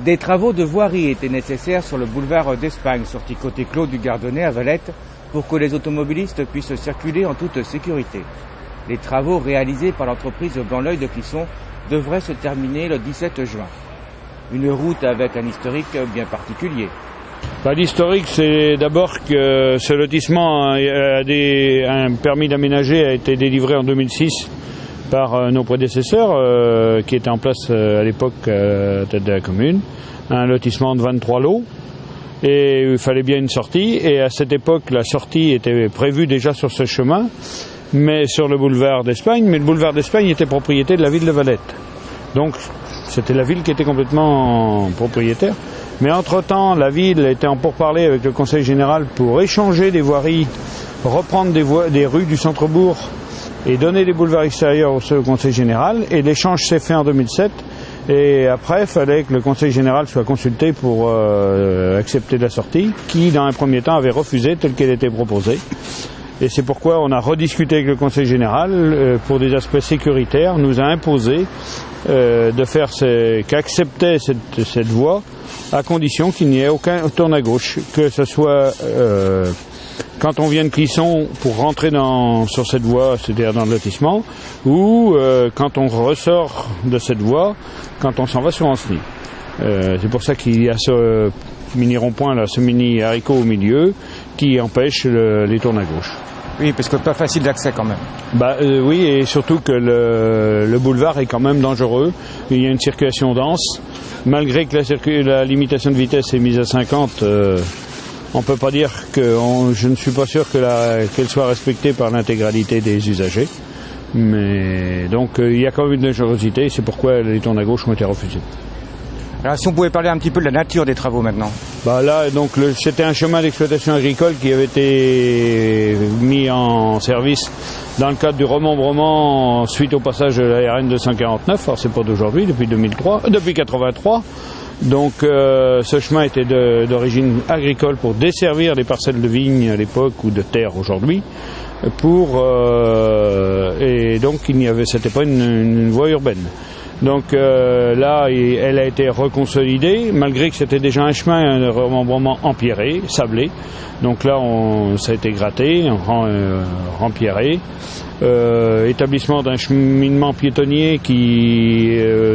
Des travaux de voirie étaient nécessaires sur le boulevard d'Espagne, sorti côté Clos du Gardonnet à Valette, pour que les automobilistes puissent circuler en toute sécurité. Les travaux réalisés par l'entreprise Blanc l'Œil de Clisson devraient se terminer le 17 juin. Une route avec un historique bien particulier. L'historique, c'est d'abord que ce lotissement un permis d'aménager a été délivré en 2006 par nos prédécesseurs qui étaient en place à l'époque à la tête de la commune. Un lotissement de 23 lots et il fallait bien une sortie, et à cette époque la sortie était prévue déjà sur ce chemin, mais sur le boulevard d'Espagne, mais le boulevard d'Espagne était propriété de la ville de Valette. Donc c'était la ville qui était complètement propriétaire. Mais entre-temps, la ville était en pourparlers avec le conseil général pour échanger des voiries, reprendre des rues du centre-bourg et donner des boulevards extérieurs au conseil général. Et l'échange s'est fait en 2007. Et après, il fallait que le conseil général soit consulté pour accepter la sortie, qui, dans un premier temps, avait refusé telle qu'elle était proposée. Et c'est pourquoi on a rediscuté avec le conseil général, pour des aspects sécuritaires, nous a imposé qu'acceptait cette voie, à condition qu'il n'y ait aucun tourne à gauche, que ce soit quand on vient de Clisson pour rentrer sur cette voie, c'est-à-dire dans le lotissement, ou quand on ressort de cette voie, quand on s'en va sur Ancenis. C'est pour ça qu'il y a ce mini rond-point là, ce mini haricot au milieu, qui empêche les tournes à gauche. Oui, parce que pas facile d'accès quand même. Oui, et surtout que le boulevard est quand même dangereux. Il y a une circulation dense. Malgré que la limitation de vitesse est mise à 50, on peut pas dire je ne suis pas sûr qu'elle soit respectée par l'intégralité des usagers. Mais donc il y a quand même une dangerosité, et c'est pourquoi les tournes à gauche ont été refusées. Alors si on pouvait parler un petit peu de la nature des travaux maintenant. Là, donc c'était un chemin d'exploitation agricole qui avait été mis en service dans le cadre du remembrement suite au passage de la RN 249. Alors c'est pas d'aujourd'hui, depuis 83. Donc ce chemin était d'origine agricole pour desservir les parcelles de vignes à l'époque, ou de terre aujourd'hui, et donc c'était pas une voie urbaine. Donc là, elle a été reconsolidée, malgré que c'était déjà un chemin de remembrement empierré, sablé. Donc là, ça a été gratté, rempierré. Établissement d'un cheminement piétonnier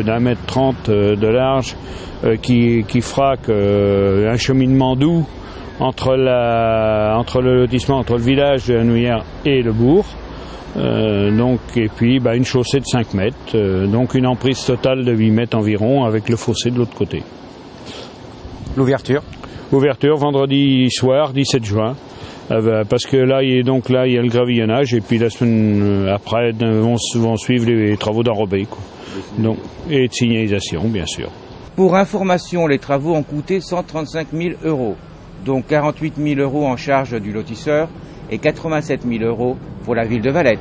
d'un mètre 30 de large, qui fera un cheminement doux entre le lotissement, entre le village de la Nouillère et le bourg. Et puis une chaussée de 5 mètres, donc une emprise totale de 8 mètres environ, avec le fossé de l'autre côté. L'ouverture vendredi soir, 17 juin, parce que là il y a le gravillonnage, et puis la semaine après vont suivre les travaux d'enrobé, et de signalisation, bien sûr. Pour information, les travaux ont coûté 135 000 €, dont 48 000 € en charge du lotisseur et 87 000 € pour la ville de Valette.